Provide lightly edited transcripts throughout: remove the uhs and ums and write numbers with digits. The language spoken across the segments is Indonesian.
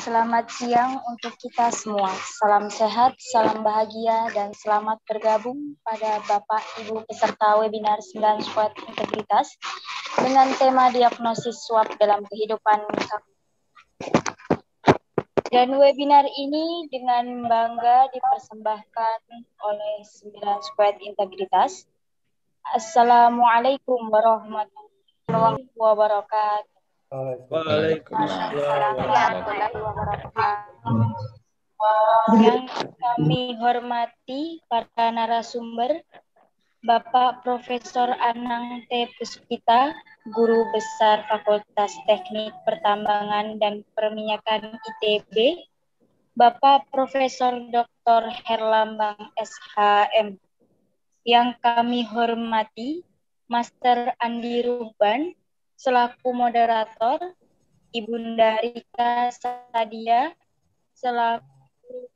Selamat siang untuk kita semua. Salam sehat, salam bahagia, dan selamat bergabung pada Bapak Ibu peserta webinar 9 Squad Integritas dengan tema diagnosis swab dalam kehidupan. Dan webinar ini dengan bangga dipersembahkan oleh 9 Squad Integritas. Assalamualaikum warahmatullahi wabarakatuh. Waalaikumsalam warahmatullahi wabarakatuh. Yang kami hormati para narasumber, Bapak Profesor Anang T. Puspita, Guru Besar Fakultas Teknik Pertambangan dan Perminyakan ITB, Bapak Profesor Dr. Herlambang SHM. Yang kami hormati, Master Andi Ruban, selaku moderator, Ibunda Rika Sadia, selaku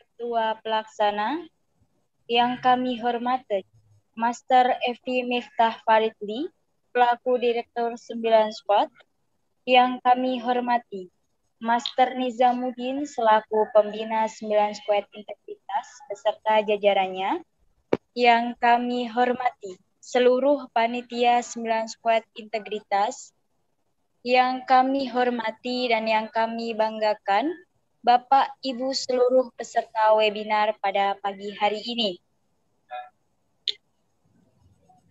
ketua pelaksana. Yang kami hormati, Master Evi Miftah Faridli, selaku Direktur 9 Squad. Yang kami hormati, Master Nizamuddin, selaku Pembina 9 Squad Integritas, beserta jajarannya. Yang kami hormati, seluruh panitia 9 Squad Integritas. Yang kami hormati dan yang kami banggakan, Bapak Ibu seluruh peserta webinar pada pagi hari ini.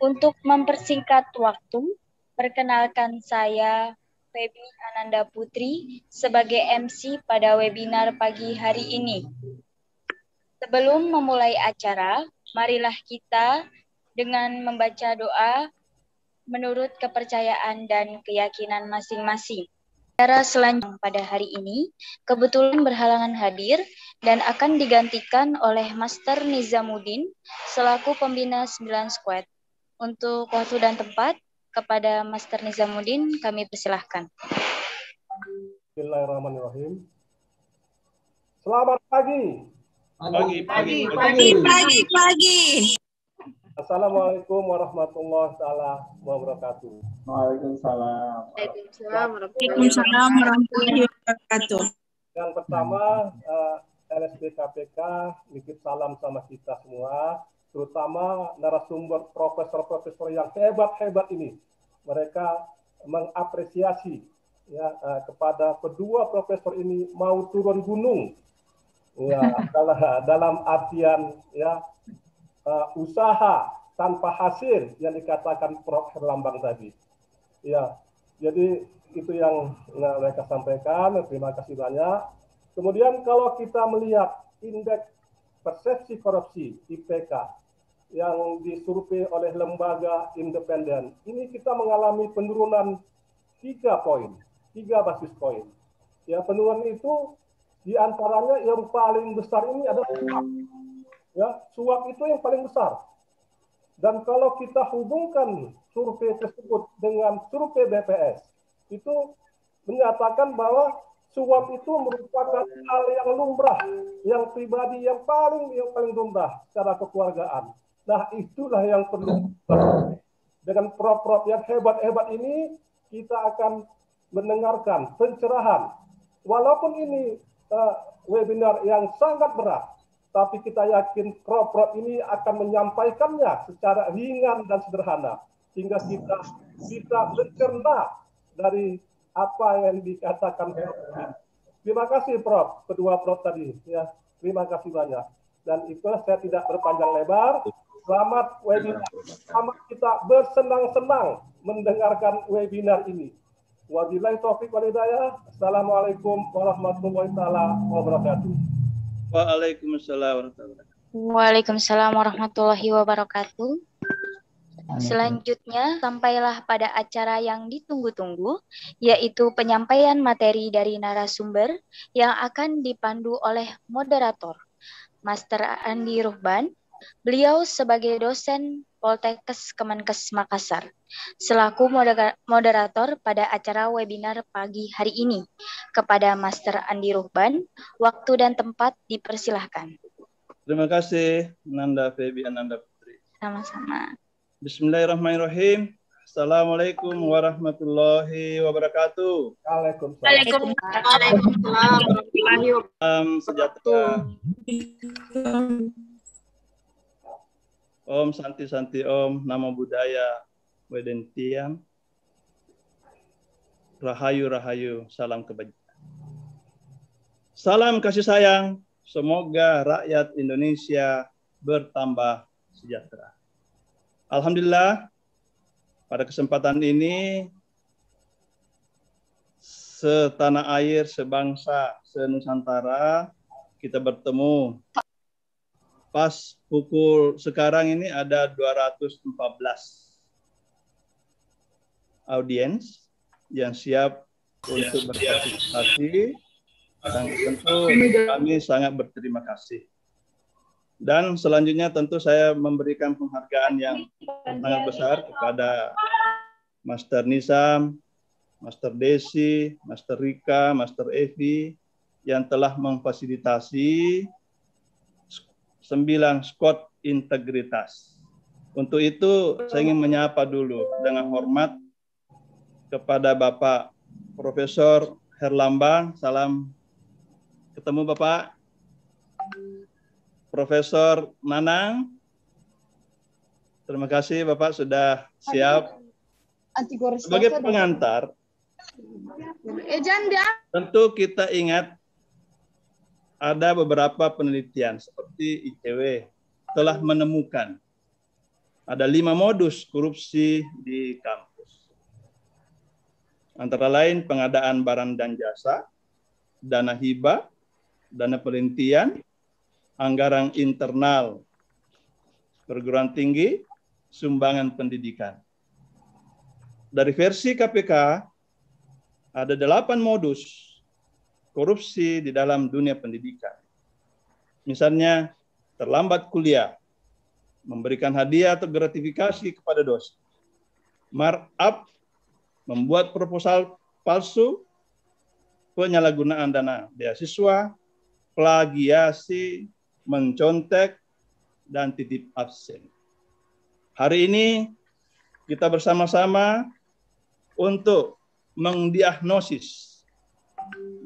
Untuk mempersingkat waktu, perkenalkan saya Febi Ananda Putri sebagai MC pada webinar pagi hari ini. Sebelum memulai acara, marilah kita dengan membaca doa menurut kepercayaan dan keyakinan masing-masing. Acara selanjutnya pada hari ini kebetulan berhalangan hadir dan akan digantikan oleh Master Nizamuddin selaku Pembina 9 Squad. Untuk waktu dan tempat, kepada Master Nizamuddin kami persilahkan. Bismillahirrahmanirrahim. Selamat pagi. Pagi. Assalamualaikum warahmatullahi wabarakatuh. Waalaikumsalam warahmatullahi wabarakatuh. Yang pertama, LSD KPK nitip salam sama kita semua, terutama narasumber profesor-profesor yang hebat-hebat ini. Mereka mengapresiasi ya kepada kedua profesor ini mau turun gunung. Ya, dalam artian ya usaha tanpa hasil yang dikatakan Prof. Herlambang tadi. Ya, jadi itu yang mereka sampaikan. Terima kasih banyak. Kemudian kalau kita melihat indeks persepsi korupsi IPK yang disurvei oleh lembaga independen, ini kita mengalami penurunan 3 basis poin. Ya, penurunan itu diantaranya yang paling besar ini adalah ya, suap itu yang paling besar. Dan kalau kita hubungkan survei tersebut dengan survei BPS, itu menyatakan bahwa suap itu merupakan hal yang lumrah, yang pribadi, yang paling lumrah secara kekeluargaan. Nah, itulah yang perlu. Dengan prof-prof yang hebat-hebat ini, kita akan mendengarkan pencerahan. Walaupun ini webinar yang sangat berat, tapi kita yakin prof-prof ini akan menyampaikannya secara ringan dan sederhana, sehingga kita bisa mencerna dari apa yang dikatakan Prof. Terima kasih Prof, kedua Prof tadi. Ya, terima kasih banyak. Dan itulah saya tidak berpanjang lebar. Selamat webinar. Selamat kita bersenang-senang mendengarkan webinar ini. Wabillahi taufiq wal hidayah. Assalamualaikum warahmatullahi wabarakatuh. Waalaikumsalam warahmatullahi wabarakatuh. Selanjutnya, sampailah pada acara yang ditunggu-tunggu, yaitu penyampaian materi dari narasumber yang akan dipandu oleh moderator, Master Andi Ruban. Beliau sebagai dosen Poltekkes Kemenkes Makassar, selaku moderator pada acara webinar pagi hari ini. Kepada Master Andi Ruban, waktu dan tempat dipersilahkan. Terima kasih, Nanda Febi Ananda Putri. Sama-sama. Bismillahirrahmanirrahim. Assalamualaikum warahmatullahi wabarakatuh. Waalaikumsalam. Salam sejahtera. Om Santi Santi Om, Namo Buddhaya, Wedentiam. Rahayu Rahayu, salam kebajikan. Salam kasih sayang, semoga rakyat Indonesia bertambah sejahtera. Alhamdulillah, pada kesempatan ini, setanah air, sebangsa, senusantara, kita bertemu. Pas pukul sekarang ini ada 214 audiens yang siap untuk berpartisipasi, dan tentu kami sangat berterima kasih. Dan selanjutnya tentu saya memberikan penghargaan yang sangat besar kepada Master Nisam, Master Desi, Master Rika, Master Evi yang telah memfasilitasi 9 squad integritas. Untuk itu saya ingin menyapa dulu dengan hormat kepada Bapak Profesor Herlambang. Salam ketemu Bapak. Profesor Nanang, terima kasih Bapak sudah siap. Sebagai pengantar, tentu kita ingat ada beberapa penelitian seperti ICW telah menemukan ada 5 modus korupsi di kampus. Antara lain pengadaan barang dan jasa, dana hibah, dana penelitian, anggaran internal perguruan tinggi, sumbangan pendidikan. Dari versi KPK, ada 8 modus korupsi di dalam dunia pendidikan. Misalnya, terlambat kuliah, memberikan hadiah atau gratifikasi kepada dosen, markup, membuat proposal palsu, penyalahgunaan dana beasiswa, plagiasi, mencontek, dan titip absen. Hari ini kita bersama-sama untuk mendiagnosis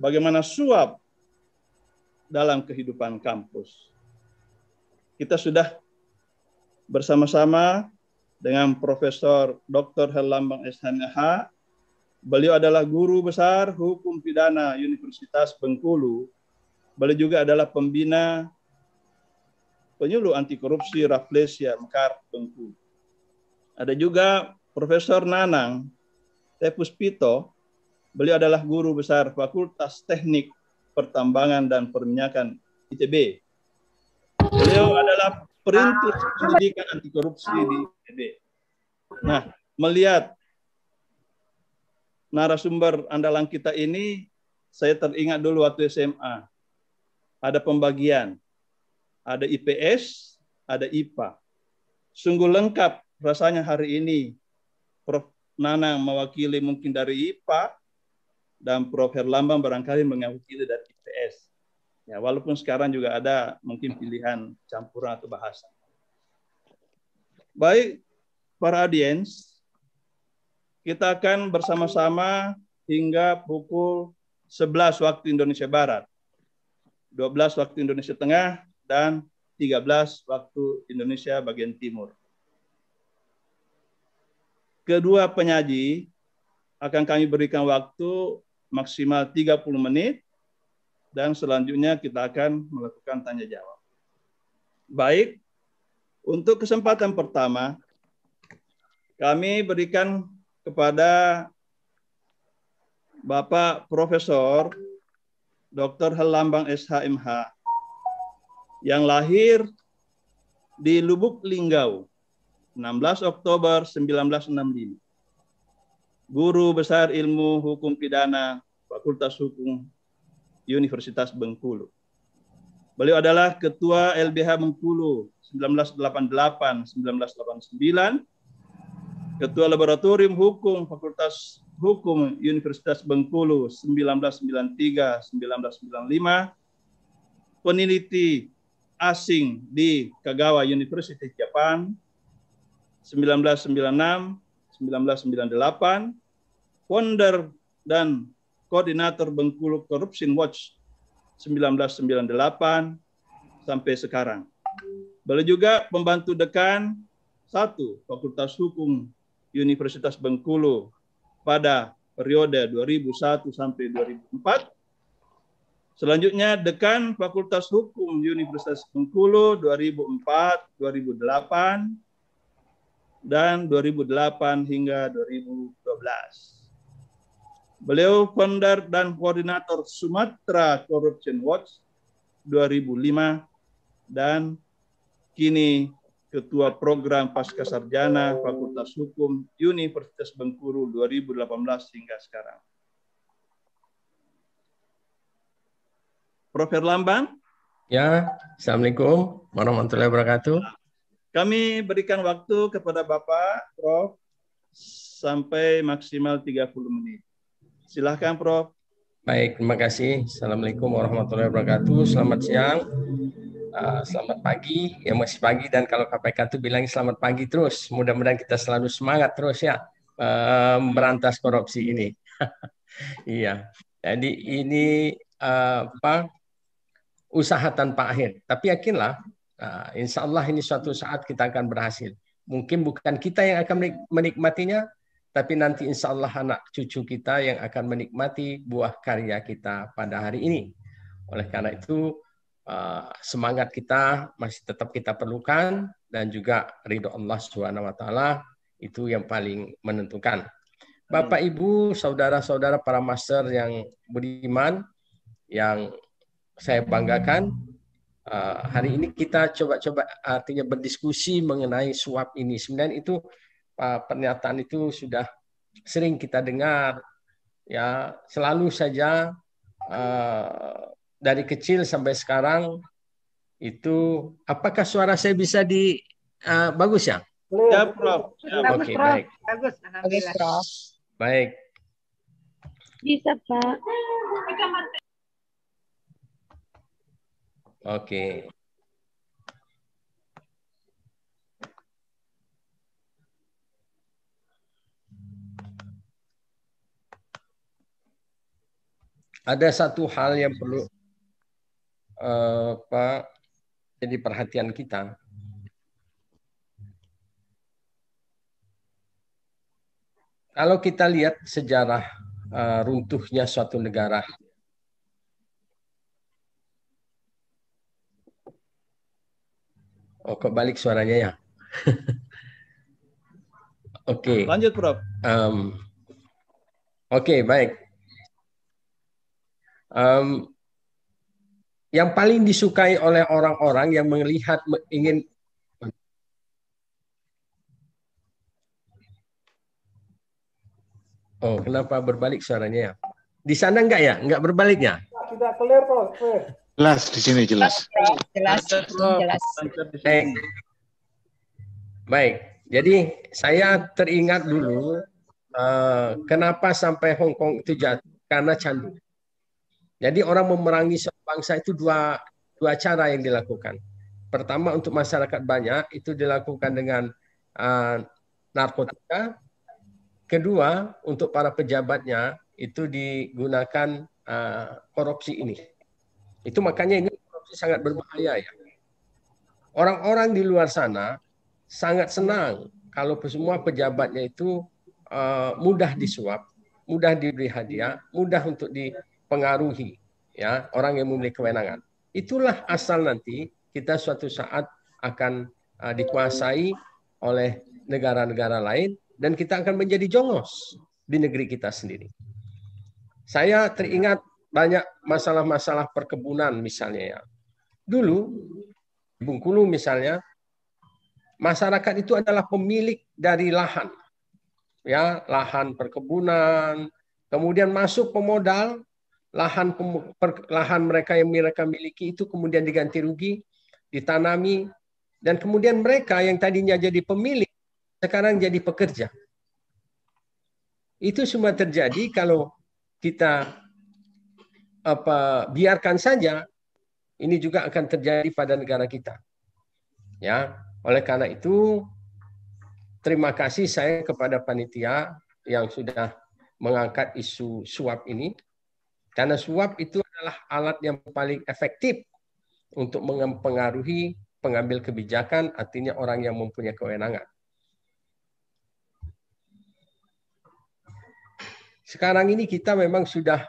bagaimana suap dalam kehidupan kampus. Kita sudah bersama-sama dengan Profesor Dr. Herlambang SMH. Beliau adalah guru besar hukum pidana Universitas Bengkulu. Beliau juga adalah pembina penyuluh anti korupsi Rafflesia Mekar Bengkulu. Ada juga Profesor Nanang Tepuspito. Beliau adalah guru besar Fakultas Teknik Pertambangan dan Perminyakan ITB. Beliau adalah perintis pendidikan anti korupsi di ITB. Nah, melihat narasumber andalan kita ini, saya teringat dulu waktu SMA. Ada pembagian. Ada IPS, ada IPA. Sungguh lengkap rasanya hari ini Prof. Nanang mewakili mungkin dari IPA dan Prof. Herlambang barangkali mewakili dari IPS. Ya, walaupun sekarang juga ada mungkin pilihan campuran atau bahasa. Baik, para audiens, kita akan bersama-sama hingga pukul 11 waktu Indonesia Barat, 12 waktu Indonesia Tengah, dan 13 waktu Indonesia bagian timur. Kedua penyaji akan kami berikan waktu maksimal 30 menit, dan selanjutnya kita akan melakukan tanya jawab. Baik, untuk kesempatan pertama, kami berikan kepada Bapak Profesor Dr. Herlambang SHMH yang lahir di Lubuk Linggau, 16 Oktober 1965. Guru besar ilmu hukum pidana Fakultas Hukum Universitas Bengkulu. Beliau adalah Ketua LBH Bengkulu 1988-1989, Ketua Laboratorium Hukum Fakultas Hukum Universitas Bengkulu 1993-1995, peneliti asing di Kagawa University Japan 1996-1999, 1998, founder dan koordinator Bengkulu Corruption Watch 1998 sampai sekarang. Beliau juga pembantu dekan 1 Fakultas Hukum Universitas Bengkulu pada periode 2001 sampai 2004. Selanjutnya dekan Fakultas Hukum Universitas Bengkulu 2004-2008 dan 2008 hingga 2012. Beliau founder dan koordinator Sumatera Corruption Watch 2005 dan kini Ketua Program Pascasarjana Fakultas Hukum Universitas Bengkulu 2018 hingga sekarang. Prof. Herlambang. Ya, Assalamualaikum warahmatullahi wabarakatuh. Kami berikan waktu kepada Bapak, Prof, sampai maksimal 30 menit. Silahkan, Prof. Baik, terima kasih. Assalamualaikum warahmatullahi wabarakatuh. Selamat siang, selamat pagi, ya masih pagi, dan kalau KPK itu bilang selamat pagi terus. Mudah-mudahan kita selalu semangat terus ya, memberantas korupsi ini. Iya, jadi ini usaha tanpa akhir. Tapi yakinlah, insya Allah ini suatu saat kita akan berhasil. Mungkin bukan kita yang akan menikmatinya, tapi nanti insya Allah anak cucu kita yang akan menikmati buah karya kita pada hari ini. Oleh karena itu, semangat kita masih tetap kita perlukan, dan juga ridho Allah SWT itu yang paling menentukan. Bapak, Ibu, saudara-saudara para master yang budiman, yang saya banggakan, hari ini kita coba-coba artinya berdiskusi mengenai suap ini. Sebenarnya itu pernyataan itu sudah sering kita dengar, ya selalu saja dari kecil sampai sekarang itu. Apakah suara saya bisa bagus ya? Ya, Prof. Oke, baik. Bagus, alhamdulillah. Baik. Bisa, Pak. Oke. Ada satu hal yang perlu jadi perhatian kita. Kalau kita lihat sejarah runtuhnya suatu negara, kebalik suaranya ya. Oke. Lanjut, Prof. Oke, baik. Yang paling disukai oleh orang-orang yang melihat ingin. Oh, kenapa berbalik suaranya ya? Di sana enggak ya? Enggak berbaliknya? Tidak clear, Prof. Jelas di sini, jelas. Jelas. Baik. Jadi saya teringat dulu kenapa sampai Hong Kong itu jatuh, karena candu. Jadi orang memerangi suatu bangsa itu dua cara yang dilakukan. Pertama, untuk masyarakat banyak itu dilakukan dengan narkotika. Kedua, untuk para pejabatnya itu digunakan korupsi ini. Itu makanya ini korupsi sangat berbahaya ya. Orang-orang di luar sana sangat senang kalau semua pejabatnya itu mudah disuap, mudah diberi hadiah, mudah untuk dipengaruhi ya orang yang memiliki kewenangan. Itulah asal nanti kita suatu saat akan dikuasai oleh negara-negara lain, dan kita akan menjadi jongos di negeri kita sendiri. Saya teringat banyak masalah-masalah perkebunan misalnya ya. Dulu di Bengkulu misalnya, masyarakat itu adalah pemilik dari lahan. Ya, lahan perkebunan, kemudian masuk pemodal, lahan mereka yang mereka miliki itu kemudian diganti rugi, ditanami, dan kemudian mereka yang tadinya jadi pemilik sekarang jadi pekerja. Itu semua terjadi kalau kita biarkan saja. Ini juga akan terjadi pada negara kita. Ya, oleh karena itu terima kasih saya kepada panitia yang sudah mengangkat isu suap ini. Karena suap itu adalah alat yang paling efektif untuk mempengaruhi pengambil kebijakan, artinya orang yang mempunyai kewenangan. Sekarang ini kita memang sudah,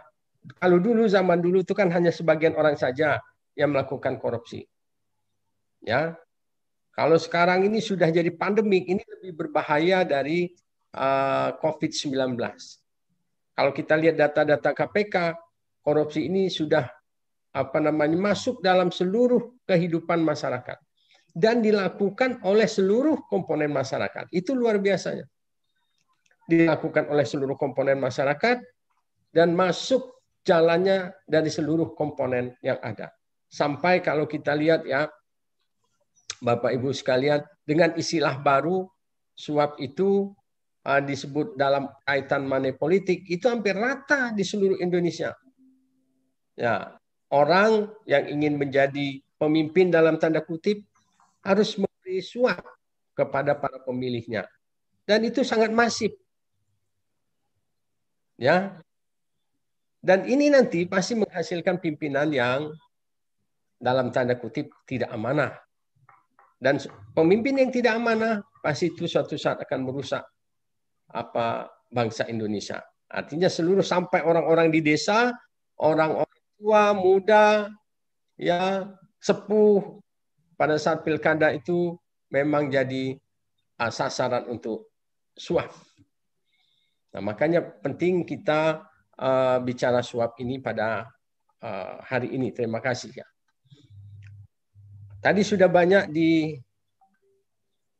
kalau dulu zaman dulu itu kan hanya sebagian orang saja yang melakukan korupsi. Ya, kalau sekarang ini sudah jadi pandemik, ini lebih berbahaya dari COVID-19. Kalau kita lihat data-data KPK, korupsi ini sudah masuk dalam seluruh kehidupan masyarakat dan dilakukan oleh seluruh komponen masyarakat. Itu luar biasanya. Dilakukan oleh seluruh komponen masyarakat dan masuk jalannya dari seluruh komponen yang ada. Sampai kalau kita lihat ya, Bapak Ibu sekalian, dengan istilah baru, suap itu disebut dalam kaitan money politik, itu hampir rata di seluruh Indonesia. Ya, orang yang ingin menjadi pemimpin dalam tanda kutip harus memberi suap kepada para pemilihnya. Dan itu sangat masif. Ya. Dan ini nanti pasti menghasilkan pimpinan yang dalam tanda kutip tidak amanah. Dan pemimpin yang tidak amanah pasti itu suatu saat akan merusak bangsa Indonesia. Artinya seluruh sampai orang-orang di desa, orang-orang tua, muda, ya, sepuh pada saat pilkada itu memang jadi sasaran untuk suap. Nah, makanya penting kita bicara suap ini pada hari ini. Terima kasih ya. Tadi sudah banyak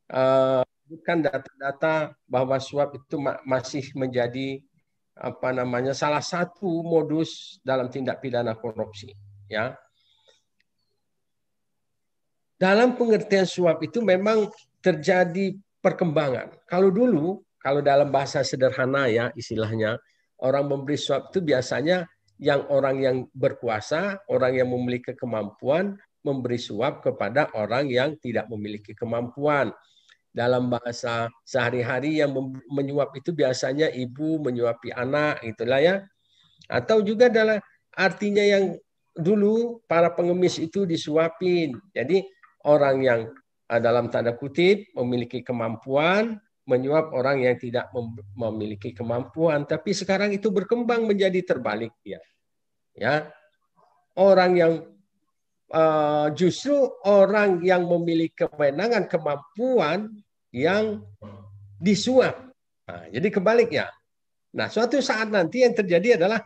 disebutkan data-data bahwa suap itu masih menjadi salah satu modus dalam tindak pidana korupsi. Ya. Dalam pengertian suap itu memang terjadi perkembangan. Kalau dulu, kalau dalam bahasa sederhana ya istilahnya, orang memberi suap itu biasanya orang yang berkuasa, orang yang memiliki kemampuan memberi suap kepada orang yang tidak memiliki kemampuan. Dalam bahasa sehari-hari yang menyuap itu biasanya ibu menyuapi anak, itulah ya. Atau juga adalah artinya yang dulu para pengemis itu disuapin. Jadi orang yang dalam tanda kutip memiliki kemampuan menyuap orang yang tidak memiliki kemampuan. Tapi sekarang itu berkembang menjadi terbalik ya. Ya, orang yang justru orang yang memiliki kewenangan kemampuan yang disuap. Nah, jadi kebalik ya. Nah, suatu saat nanti yang terjadi adalah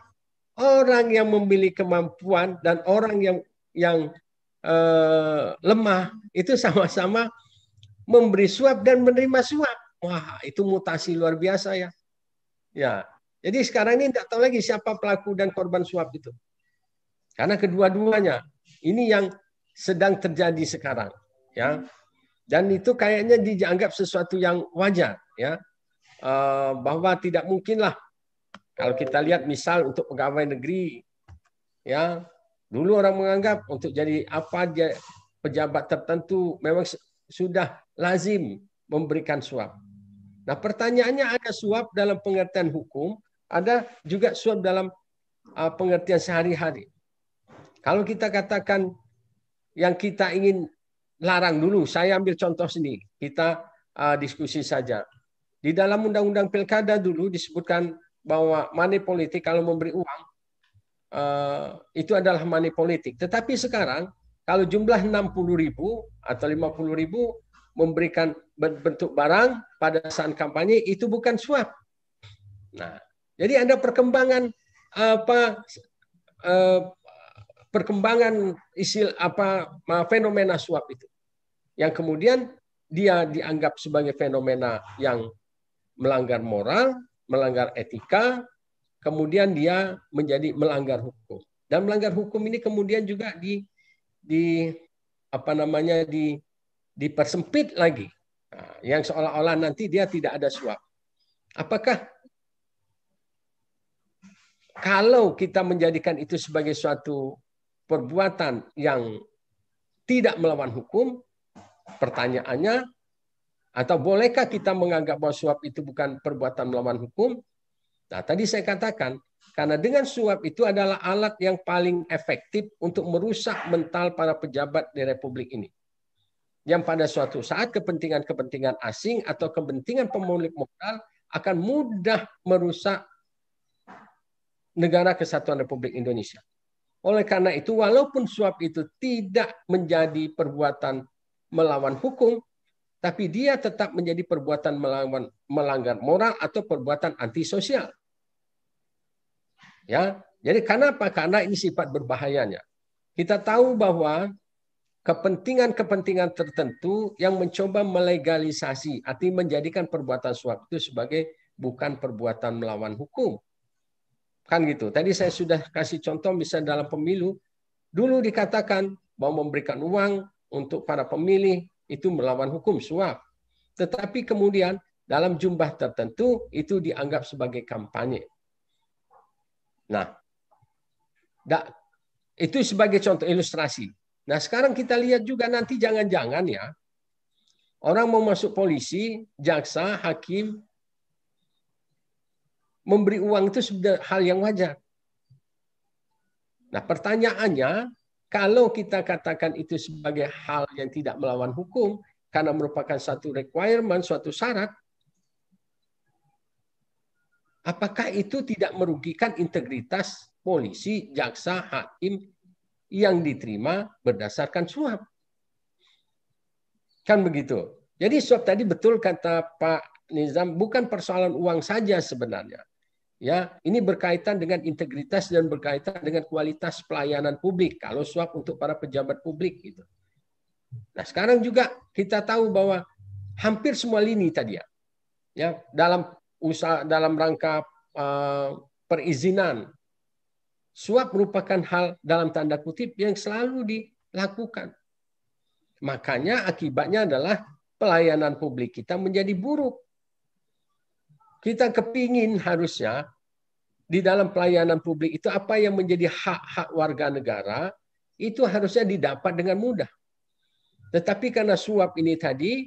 orang yang memiliki kemampuan dan orang yang lemah itu sama-sama memberi suap dan menerima suap. Wah, itu mutasi luar biasa ya. Ya, jadi sekarang ini tidak tahu lagi siapa pelaku dan korban suap itu. Karena kedua-duanya ini yang sedang terjadi sekarang, ya. Dan itu kayaknya dianggap sesuatu yang wajar, ya. Bahwa tidak mungkinlah kalau kita lihat misal untuk pegawai negeri, ya. Dulu orang menganggap untuk jadi pejabat tertentu memang sudah lazim memberikan suap. Nah, pertanyaannya ada suap dalam pengertian hukum, ada juga suap dalam pengertian sehari-hari. Kalau kita katakan yang kita ingin larang dulu, saya ambil contoh sendiri, kita diskusi saja. Di dalam Undang-Undang Pilkada dulu disebutkan bahwa money politik kalau memberi uang itu adalah money politik. Tetapi sekarang kalau jumlah 60.000 atau 50.000 memberikan bentuk barang pada saat kampanye itu bukan suap. Nah, jadi ada perkembangan fenomena suap itu, yang kemudian dia dianggap sebagai fenomena yang melanggar moral, melanggar etika, kemudian dia menjadi melanggar hukum. Dan melanggar hukum ini kemudian juga dipersempit lagi, yang seolah-olah nanti dia tidak ada suap. Apakah kalau kita menjadikan itu sebagai suatu perbuatan yang tidak melawan hukum, pertanyaannya Atau bolehkah kita menganggap bahwa suap itu bukan perbuatan melawan hukum? Nah, tadi saya katakan, karena dengan suap itu adalah alat yang paling efektif untuk merusak mental para pejabat di Republik ini. Yang pada suatu saat kepentingan-kepentingan asing atau kepentingan pemilik modal akan mudah merusak negara kesatuan Republik Indonesia. Oleh karena itu, walaupun suap itu tidak menjadi perbuatan melawan hukum, tapi dia tetap menjadi perbuatan melanggar moral atau perbuatan antisosial. Ya, jadi kenapa? Karena ini sifat berbahayanya. Kita tahu bahwa kepentingan-kepentingan tertentu yang mencoba melegalisasi, artinya menjadikan perbuatan suap itu sebagai bukan perbuatan melawan hukum. Kan gitu. Tadi saya sudah kasih contoh misalnya dalam pemilu, dulu dikatakan bahwa memberikan uang untuk para pemilih itu melawan hukum, suap. Tetapi kemudian dalam jumlah tertentu itu dianggap sebagai kampanye. Nah, itu sebagai contoh ilustrasi. Nah, sekarang kita lihat juga nanti jangan-jangan ya, orang mau masuk polisi, jaksa, hakim, memberi uang itu sudah hal yang wajar. Nah, pertanyaannya, kalau kita katakan itu sebagai hal yang tidak melawan hukum, karena merupakan satu requirement, suatu syarat, apakah itu tidak merugikan integritas polisi, jaksa, hakim yang diterima berdasarkan suap? Kan begitu. Jadi suap tadi betul kata Pak Nizam, bukan persoalan uang saja sebenarnya. Ya, ini berkaitan dengan integritas dan berkaitan dengan kualitas pelayanan publik kalau suap untuk para pejabat publik gitu. Nah, sekarang juga kita tahu bahwa hampir semua lini tadi ya dalam usaha dalam rangka perizinan, suap merupakan hal dalam tanda kutip yang selalu dilakukan. Makanya akibatnya adalah pelayanan publik kita menjadi buruk. Kita kepingin harusnya di dalam pelayanan publik itu apa yang menjadi hak-hak warga negara itu harusnya didapat dengan mudah. Tetapi karena suap ini tadi,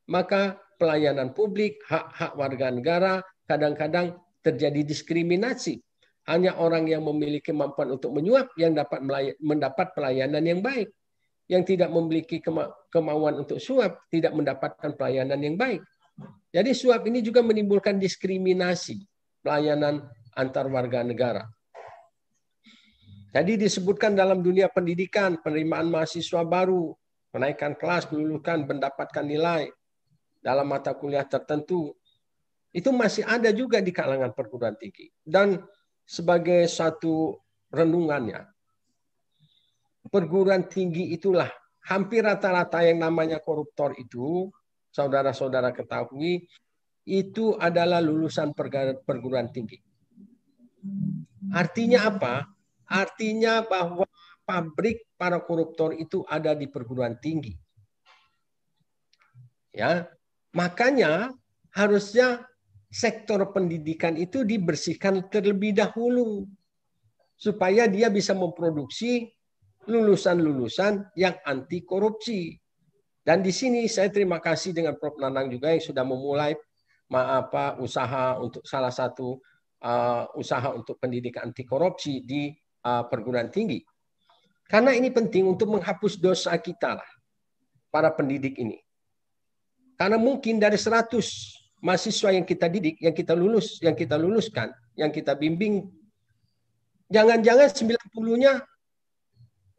maka pelayanan publik, hak-hak warga negara kadang-kadang terjadi diskriminasi. Hanya orang yang memiliki kemampuan untuk menyuap yang dapat mendapat pelayanan yang baik. Yang tidak memiliki kemauan untuk suap tidak mendapatkan pelayanan yang baik. Jadi suap ini juga menimbulkan diskriminasi pelayanan antar warga negara. Jadi disebutkan dalam dunia pendidikan, penerimaan mahasiswa baru, menaikkan kelas, kelulusan, mendapatkan nilai dalam mata kuliah tertentu, itu masih ada juga di kalangan perguruan tinggi. Dan sebagai satu renungannya, perguruan tinggi itulah hampir rata-rata yang namanya koruptor itu, saudara-saudara ketahui, itu adalah lulusan perguruan tinggi. Artinya apa? Artinya bahwa pabrik para koruptor itu ada di perguruan tinggi. Ya, makanya harusnya sektor pendidikan itu dibersihkan terlebih dahulu supaya dia bisa memproduksi lulusan-lulusan yang anti korupsi. Dan di sini saya terima kasih dengan Prof. Nanang juga yang sudah memulai usaha untuk salah satu usaha untuk pendidikan anti korupsi di perguruan tinggi. Karena ini penting untuk menghapus dosa kita lah, para pendidik ini. Karena mungkin dari 100 mahasiswa yang kita didik, yang kita luluskan, yang kita bimbing, jangan-jangan 90-nya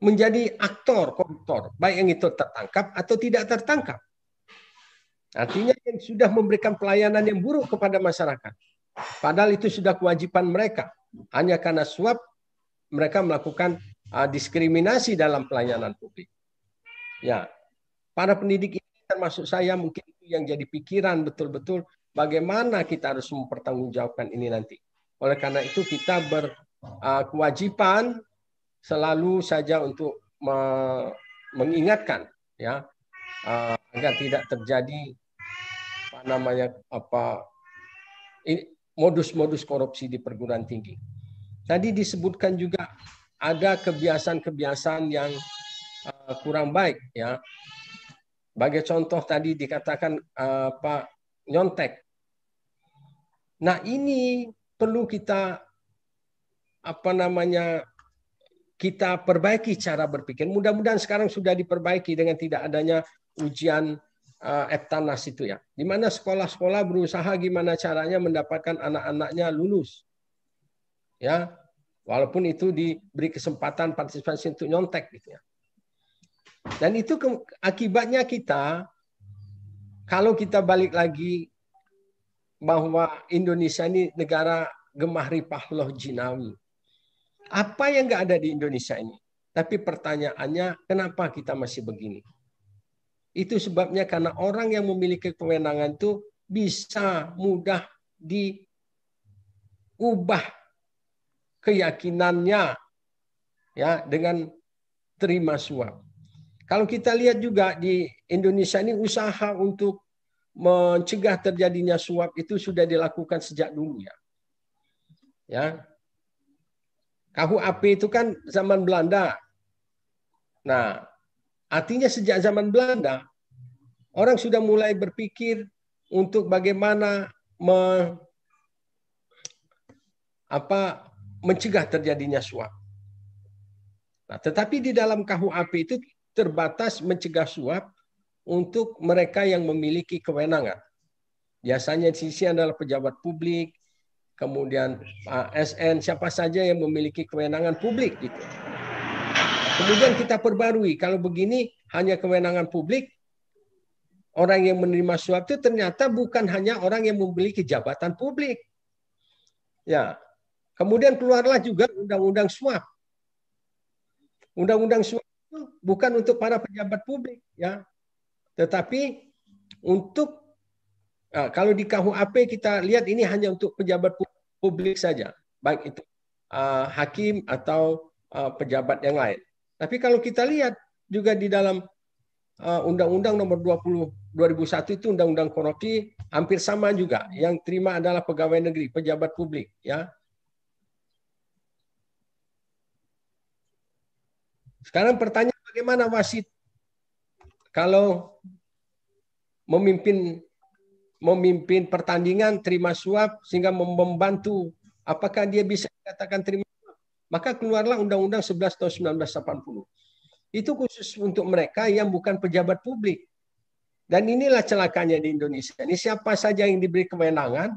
menjadi aktor koruptor, baik yang itu tertangkap atau tidak tertangkap. Artinya yang sudah memberikan pelayanan yang buruk kepada masyarakat. Padahal itu sudah kewajiban mereka. Hanya karena suap, mereka melakukan diskriminasi dalam pelayanan publik. Ya, para pendidik ini termasuk saya mungkin itu yang jadi pikiran betul-betul bagaimana kita harus mempertanggungjawabkan ini nanti. Oleh karena itu kita berkewajiban selalu saja untuk mengingatkan ya agar tidak terjadi modus-modus korupsi di perguruan tinggi. Tadi disebutkan juga ada kebiasaan-kebiasaan yang kurang baik ya. Sebagai contoh tadi dikatakan Pak nyontek. Nah, ini perlu kita kita perbaiki cara berpikir. Mudah-mudahan sekarang sudah diperbaiki dengan tidak adanya ujian Eptanas itu ya. Di mana sekolah-sekolah berusaha gimana caranya mendapatkan anak-anaknya lulus. Ya. Walaupun itu diberi kesempatan partisipasi untuk nyontek gitu ya. Dan itu akibatnya kita, kalau kita balik lagi bahwa Indonesia ini negara gemah ripah loh jinawi. Apa yang nggak ada di Indonesia ini? Tapi pertanyaannya, kenapa kita masih begini? Itu sebabnya karena orang yang memiliki kewenangan itu bisa mudah diubah keyakinannya ya dengan terima suap. Kalau kita lihat juga di Indonesia ini usaha untuk mencegah terjadinya suap itu sudah dilakukan sejak dulu ya. Ya. KUHP itu kan zaman Belanda. Nah, artinya sejak zaman Belanda orang sudah mulai berpikir untuk bagaimana mencegah terjadinya suap. Nah, tetapi di dalam KUHP itu terbatas mencegah suap untuk mereka yang memiliki kewenangan. Biasanya di sini adalah pejabat publik, kemudian ASN, siapa saja yang memiliki kewenangan publik gitu. Kemudian kita perbarui, kalau begini hanya kewenangan publik, orang yang menerima suap itu ternyata bukan hanya orang yang memiliki jabatan publik. Ya. Kemudian keluarlah juga undang-undang suap. Undang-undang suap itu bukan untuk para pejabat publik ya. Tetapi untuk kalau di KUHP kita lihat ini hanya untuk pejabat publik saja, baik itu hakim atau pejabat yang lain. Tapi kalau kita lihat juga di dalam Undang-Undang Nomor 20 2001 itu Undang-Undang Korupsi hampir sama juga. Yang terima adalah pegawai negeri, pejabat publik, ya. Sekarang pertanyaan bagaimana wasit kalau memimpin pertandingan terima suap sehingga membantu, apakah dia bisa dikatakan terima suap? Maka keluarlah Undang-Undang 11 tahun 1980. Itu khusus untuk mereka yang bukan pejabat publik. Dan inilah celakanya di Indonesia. Ini siapa saja yang diberi kewenangan,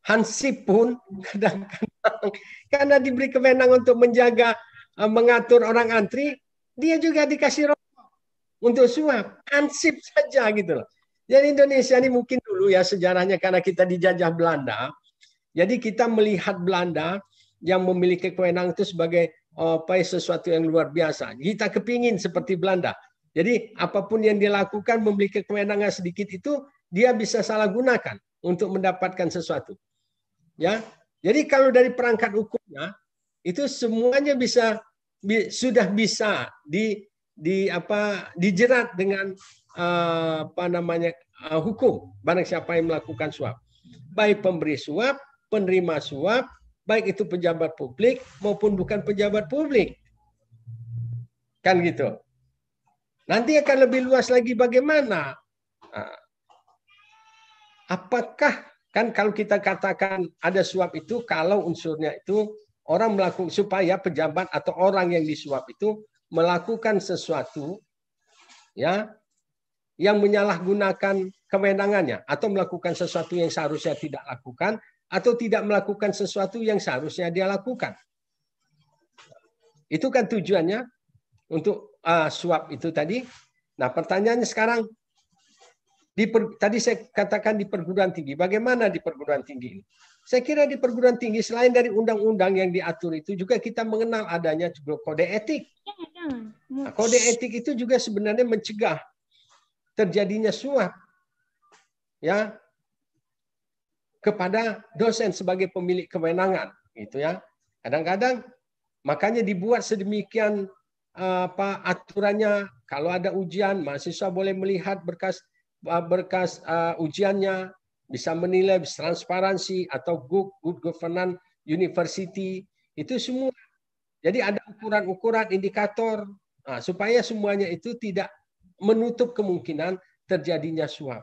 Hansip pun kadang-kadang karena diberi kewenangan untuk menjaga, mengatur orang antri, dia juga dikasih rokok untuk suap. Hansip saja gitu loh. Jadi Indonesia ini mungkin dulu ya sejarahnya karena kita dijajah Belanda. Jadi kita melihat Belanda yang memiliki kewenangan itu sebagai sesuatu yang luar biasa. Kita kepingin seperti Belanda. Jadi apapun yang dilakukan memiliki kewenangan sedikit itu dia bisa salah gunakan untuk mendapatkan sesuatu. Ya. Jadi kalau dari perangkat hukumnya itu semuanya sudah bisa dijerat dengan hukum barang siapa yang melakukan suap. Baik pemberi suap, penerima suap, baik itu pejabat publik maupun bukan pejabat publik. Kan gitu. Nanti akan lebih luas lagi bagaimana. Apakah kan kalau kita katakan ada suap itu kalau unsurnya itu orang melakukan supaya pejabat atau orang yang disuap itu melakukan sesuatu ya yang menyalahgunakan kewenangannya atau melakukan sesuatu yang seharusnya tidak lakukan atau tidak melakukan sesuatu yang seharusnya dia lakukan. Itu kan tujuannya untuk suap itu tadi. Nah, pertanyaannya sekarang tadi saya katakan di perguruan tinggi. Bagaimana di perguruan tinggi ini? Saya kira di perguruan tinggi selain dari undang-undang yang diatur itu juga kita mengenal adanya juga kode etik. Nah, kode etik itu juga sebenarnya mencegah terjadinya suap ya kepada dosen sebagai pemilik kewenangan gitu ya. Kadang-kadang makanya dibuat sedemikian aturannya, kalau ada ujian mahasiswa boleh melihat berkas ujiannya, bisa menilai, bisa transparansi atau good governance university itu semua. Jadi ada ukuran-ukuran indikator supaya semuanya itu tidak menutup kemungkinan terjadinya suap.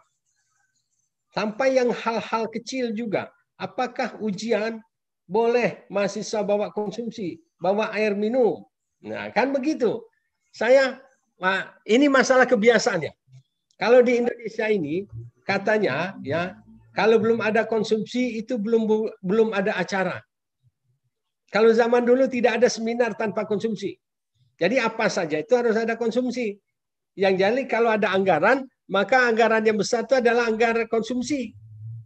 Sampai yang hal-hal kecil juga. Apakah ujian boleh mahasiswa bawa konsumsi, bawa air minum? Nah, kan begitu. Ini masalah kebiasaannya. Kalau di Indonesia ini katanya ya, kalau belum ada konsumsi itu belum ada acara. Kalau zaman dulu tidak ada seminar tanpa konsumsi. Jadi apa saja itu harus ada konsumsi. Yang jadi kalau ada anggaran, maka anggaran yang besar itu adalah anggaran konsumsi.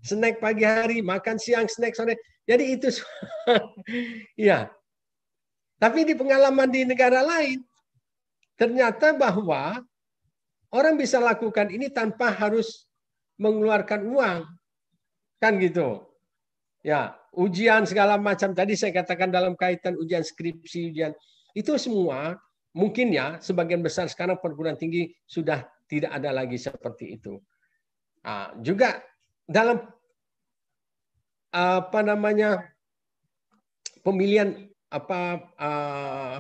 Snack pagi hari, makan siang, snack sore. Jadi itu ya. Tapi di pengalaman di negara lain, ternyata bahwa orang bisa lakukan ini tanpa harus mengeluarkan uang. Kan gitu. Ya, ujian segala macam. Tadi saya katakan dalam kaitan ujian skripsi, ujian. Itu semua mungkin ya, sebagian besar sekarang perguruan tinggi sudah tidak ada lagi seperti itu. Nah, juga dalam pemilihan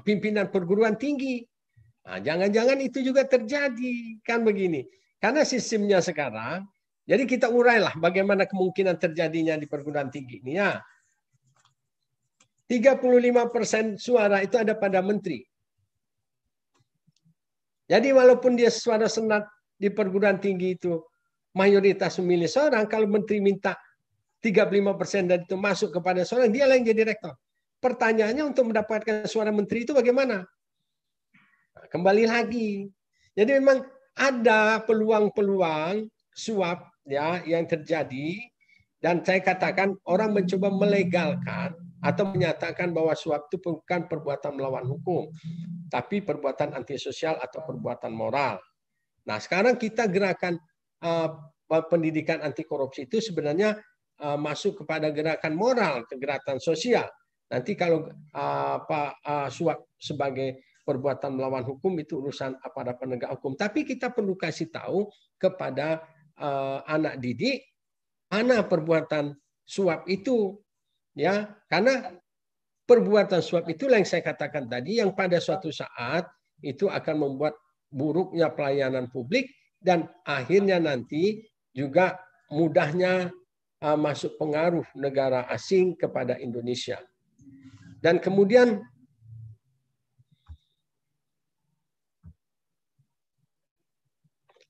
pimpinan perguruan tinggi, jangan-jangan itu juga terjadi kan begini. Karena sistemnya sekarang, jadi kita urailah bagaimana kemungkinan terjadinya di perguruan tinggi ini ya. 35% suara itu ada pada menteri. Jadi walaupun dia suara senat di perguruan tinggi itu mayoritas memilih seorang, kalau menteri minta 35% dan itu masuk kepada seorang, dia lah yang jadi rektor. Pertanyaannya untuk mendapatkan suara menteri itu bagaimana? Nah, kembali lagi. Jadi memang ada peluang-peluang suap ya yang terjadi, dan saya katakan orang mencoba melegalkan atau menyatakan bahwa suap itu bukan perbuatan melawan hukum, tapi perbuatan antisosial atau perbuatan moral. Nah, sekarang kita gerakan pendidikan anti korupsi itu sebenarnya masuk kepada gerakan moral, gerakan sosial. Nanti kalau suap sebagai perbuatan melawan hukum itu urusan aparat penegak hukum. Tapi kita perlu kasih tahu kepada anak didik mana perbuatan suap itu, ya, karena perbuatan suap itulah yang saya katakan tadi, yang pada suatu saat itu akan membuat buruknya pelayanan publik dan akhirnya nanti juga mudahnya masuk pengaruh negara asing kepada Indonesia. Dan kemudian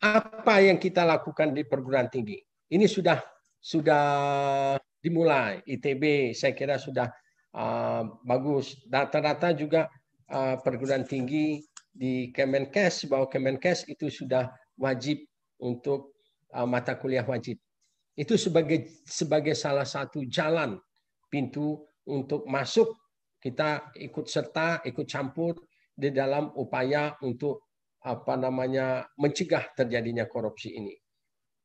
apa yang kita lakukan di perguruan tinggi? Ini sudah dimulai. ITB saya kira sudah bagus. Rata-rata juga perguruan tinggi di Kemenkes, bahwa Kemenkes itu sudah wajib untuk mata kuliah wajib. Itu sebagai salah satu jalan pintu untuk masuk, kita ikut serta, ikut campur di dalam upaya untuk mencegah terjadinya korupsi ini.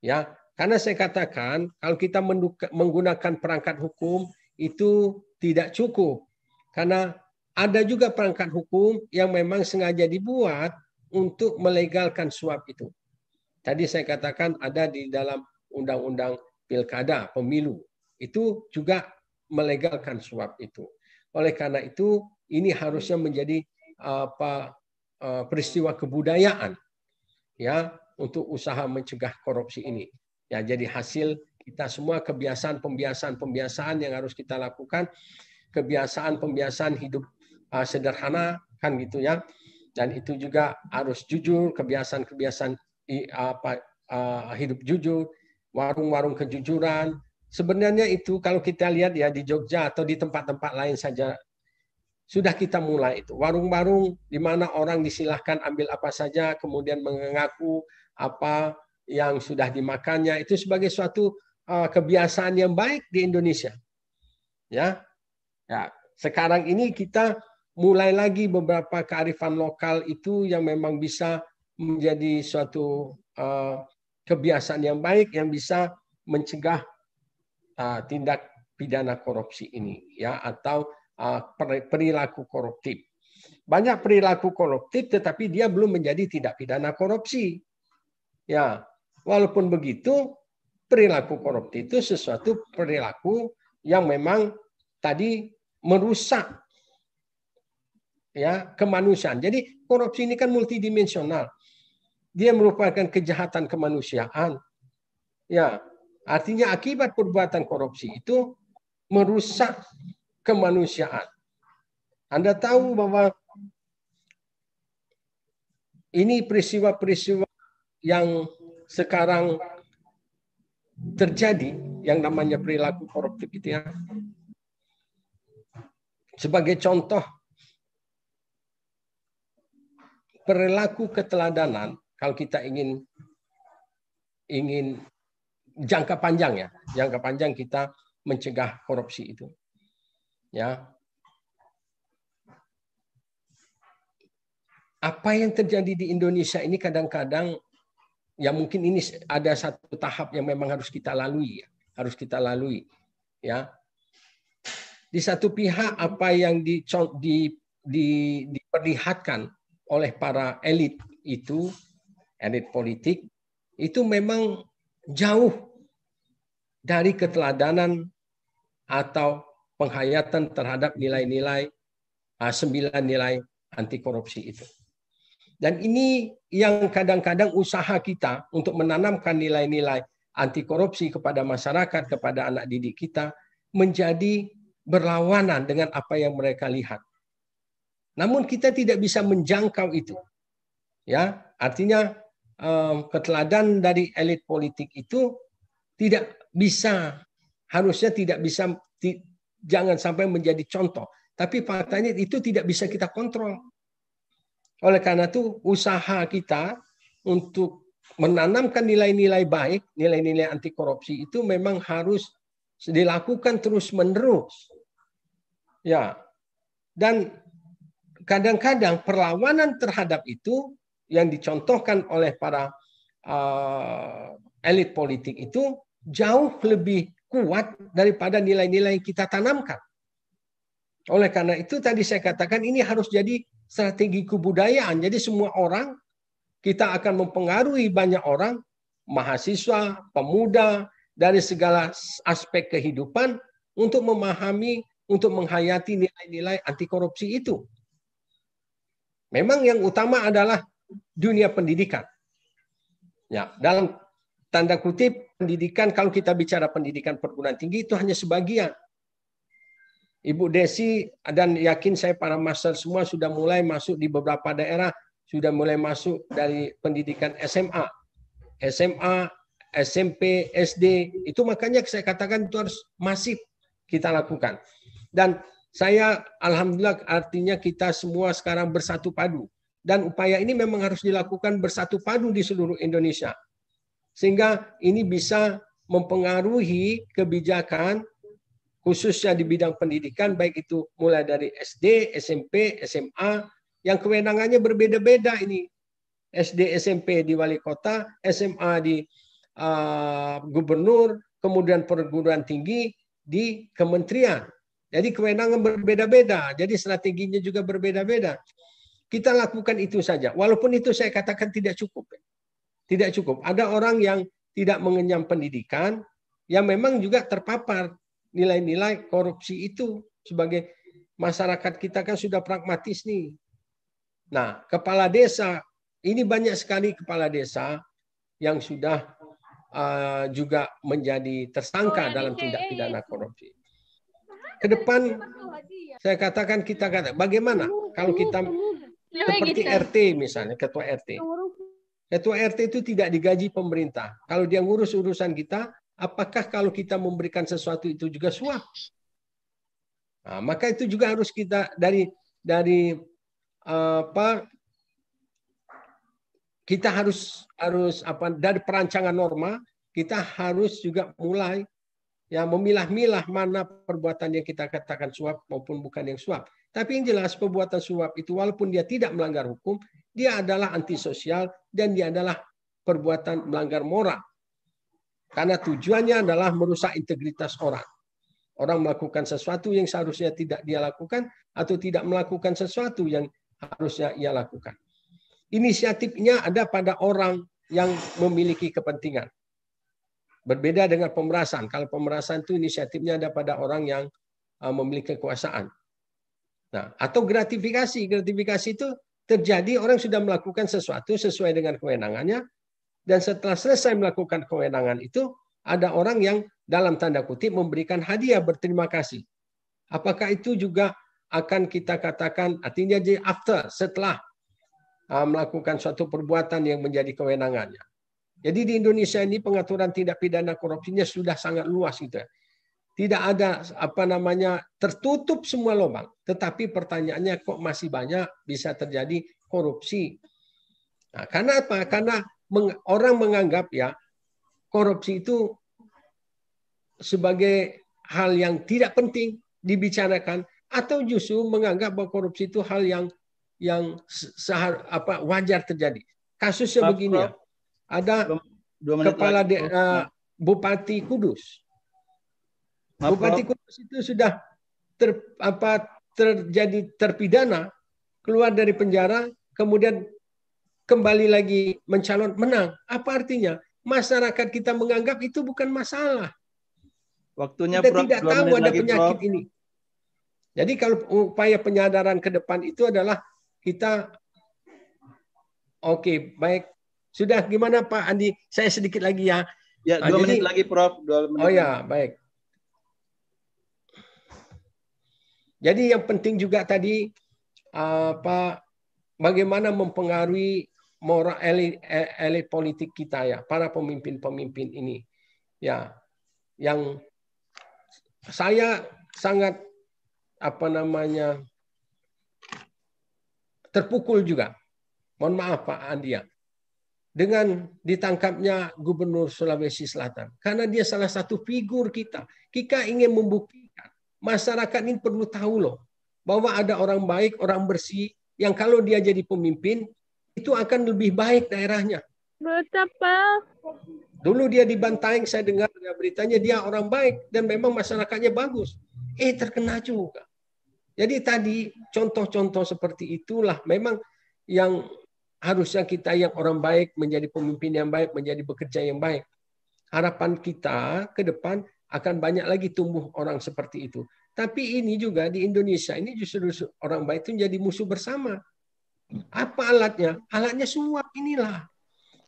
Ya, karena saya katakan kalau kita menggunakan perangkat hukum itu tidak cukup, karena ada juga perangkat hukum yang memang sengaja dibuat untuk melegalkan suap itu. Tadi saya katakan ada di dalam undang-undang pilkada, pemilu, itu juga melegalkan suap itu. Oleh karena itu ini harusnya menjadi peristiwa kebudayaan ya untuk usaha mencegah korupsi ini. Ya, jadi hasil kita semua pembiasaan yang harus kita lakukan, kebiasaan hidup sederhana kan gitu ya. Dan itu juga harus jujur, kebiasaan hidup jujur, warung-warung kejujuran. Sebenarnya itu kalau kita lihat ya di Jogja atau di tempat-tempat lain saja sudah kita mulai itu. Warung-warung di mana orang disilahkan ambil apa saja, kemudian mengaku apa yang sudah dimakannya, itu sebagai suatu kebiasaan yang baik di Indonesia. Ya, sekarang ini kita mulai lagi beberapa kearifan lokal itu yang memang bisa menjadi suatu kebiasaan yang baik yang bisa mencegah tindak pidana korupsi ini, ya, atau perilaku koruptif. Banyak perilaku koruptif tetapi dia belum menjadi tindak pidana korupsi. Ya, walaupun begitu perilaku koruptif itu sesuatu perilaku yang memang tadi merusak ya kemanusiaan. Jadi korupsi ini kan multidimensional. dia merupakan kejahatan kemanusiaan. Ya, artinya akibat perbuatan korupsi itu merusak kemanusiaan. Anda tahu bahwa ini peristiwa-peristiwa yang sekarang terjadi, yang namanya perilaku koruptif itu ya. Sebagai contoh, perilaku keteladanan, kalau kita ingin jangka panjang ya, jangka panjang kita mencegah korupsi itu. Ya. Apa yang terjadi di Indonesia ini kadang-kadang ya mungkin ini ada satu tahap yang memang harus kita lalui, ya. Harus kita lalui, ya. Di satu pihak apa yang diperlihatkan oleh para elit itu, elit politik itu memang jauh dari keteladanan atau penghayatan terhadap nilai-nilai 9 nilai anti korupsi itu. Dan ini yang kadang-kadang usaha kita untuk menanamkan nilai-nilai anti korupsi kepada masyarakat, kepada anak didik kita menjadi berlawanan dengan apa yang mereka lihat. Namun kita tidak bisa menjangkau itu. Ya, artinya keteladan dari elit politik itu tidak bisa, harusnya tidak bisa, jangan sampai menjadi contoh. Tapi faktanya itu tidak bisa kita kontrol. Oleh karena itu usaha kita untuk menanamkan nilai-nilai baik, nilai-nilai anti korupsi itu memang harus dilakukan terus-menerus. Ya. Dan kadang-kadang perlawanan terhadap itu yang dicontohkan oleh para elit politik itu jauh lebih kuat daripada nilai-nilai yang kita tanamkan. Oleh karena itu tadi saya katakan ini harus jadi strategi kebudayaan. Jadi semua orang, kita akan mempengaruhi banyak orang, mahasiswa, pemuda, dari segala aspek kehidupan untuk memahami, untuk menghayati nilai-nilai anti korupsi itu. Memang yang utama adalah dunia pendidikan. Ya, dalam tanda kutip pendidikan, kalau kita bicara pendidikan perguruan tinggi itu hanya sebagian. Ibu Desi dan yakin saya para master semua sudah mulai masuk di beberapa daerah, sudah mulai masuk dari pendidikan SMA, SMP, SD, itu makanya saya katakan itu harus masif kita lakukan. Dan saya alhamdulillah artinya kita semua sekarang bersatu padu. Dan upaya ini memang harus dilakukan bersatu padu di seluruh Indonesia. Sehingga ini bisa mempengaruhi kebijakan khususnya di bidang pendidikan, baik itu mulai dari SD, SMP, SMA, yang kewenangannya berbeda-beda ini. SD, SMP di wali kota, SMA di gubernur, kemudian perguruan tinggi di kementerian. Jadi kewenangan berbeda-beda, jadi strateginya juga berbeda-beda. Kita lakukan itu saja, walaupun itu saya katakan tidak cukup. Tidak cukup. Ada orang yang tidak mengenyam pendidikan, yang memang juga terpapar nilai-nilai korupsi itu. Sebagai masyarakat kita kan sudah pragmatis nih. Nah, kepala desa, ini banyak sekali kepala desa yang sudah juga menjadi tersangka dalam tindak pidana korupsi. Ke depan, saya katakan bagaimana kalau kita seperti RT misalnya, ketua RT. Ketua RT itu tidak digaji pemerintah. Kalau dia ngurus urusan kita, apakah kalau kita memberikan sesuatu itu juga suap? Nah, maka itu juga harus kita dari kita harus dari perancangan norma kita harus juga mulai ya memilah-milah mana perbuatan yang kita katakan suap maupun bukan yang suap. Tapi yang jelas perbuatan suap itu walaupun dia tidak melanggar hukum, dia adalah antisosial dan dia adalah perbuatan melanggar moral. Karena tujuannya adalah merusak integritas orang. Orang melakukan sesuatu yang seharusnya tidak dia lakukan atau tidak melakukan sesuatu yang harusnya ia lakukan. Inisiatifnya ada pada orang yang memiliki kepentingan. Berbeda dengan pemerasan. Kalau pemerasan itu inisiatifnya ada pada orang yang memiliki kekuasaan. Nah, atau gratifikasi. Gratifikasi itu terjadi orang sudah melakukan sesuatu sesuai dengan kewenangannya, dan setelah selesai melakukan kewenangan itu, ada orang yang dalam tanda kutip memberikan hadiah berterima kasih. Apakah itu juga akan kita katakan, artinya di after, setelah melakukan suatu perbuatan yang menjadi kewenangannya. Jadi di Indonesia ini pengaturan tindak pidana korupsinya sudah sangat luas gitu. Tidak ada tertutup semua lubang. Tetapi pertanyaannya kok masih banyak bisa terjadi korupsi. Nah, karena apa? Karena orang menganggap ya korupsi itu sebagai hal yang tidak penting dibicarakan, atau justru menganggap bahwa korupsi itu hal yang wajar terjadi. Kasusnya begini ya. Ada kepala Bupati Kudus. Bupati Kudus itu sudah terjadi terpidana, keluar dari penjara, kemudian kembali lagi mencalon, menang. Apa artinya? Masyarakat kita menganggap itu bukan masalah. Waktunya kita tidak tahu ada lagi, penyakit Prof. ini. Jadi kalau upaya penyadaran ke depan itu adalah kita, oke, baik. Sudah, gimana Pak Andi? Saya sedikit lagi ya. Ya, 2 menit lagi, Prof. 2 menit. Oh ya, baik. Jadi yang penting juga tadi bagaimana mempengaruhi moral elit politik kita ya, para pemimpin-pemimpin ini. Ya, yang saya sangat terpukul juga. Mohon maaf Pak Andi ya, dengan ditangkapnya Gubernur Sulawesi Selatan. Karena dia salah satu figur kita. Kita ingin membuktikan masyarakat ini perlu tahu loh, bahwa ada orang baik, orang bersih, yang kalau dia jadi pemimpin, itu akan lebih baik daerahnya. Betapa. Dulu dia di Bantaeng, saya dengar beritanya dia orang baik, dan memang masyarakatnya bagus. Terkena juga. Jadi tadi contoh-contoh seperti itulah memang yang harusnya kita yang orang baik menjadi pemimpin yang baik, menjadi bekerja yang baik. Harapan kita ke depan akan banyak lagi tumbuh orang seperti itu. Tapi ini juga di Indonesia ini justru orang baik itu menjadi musuh bersama. Apa alatnya? Alatnya suap inilah.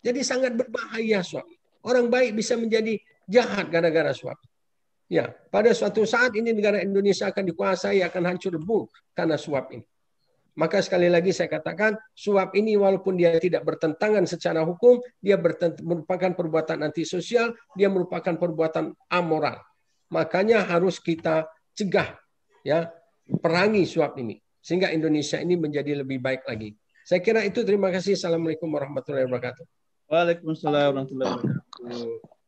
Jadi sangat berbahaya suap. Orang baik bisa menjadi jahat gara-gara suap. Ya, pada suatu saat ini negara Indonesia akan dikuasai, akan hancur lebur karena suap ini. Maka sekali lagi saya katakan, suap ini walaupun dia tidak bertentangan secara hukum, dia merupakan perbuatan antisosial, dia merupakan perbuatan amoral. Makanya harus kita cegah, ya, perangi suap ini, sehingga Indonesia ini menjadi lebih baik lagi. Saya kira itu. Terima kasih. Assalamualaikum warahmatullahi wabarakatuh. Waalaikumsalam warahmatullahi wabarakatuh.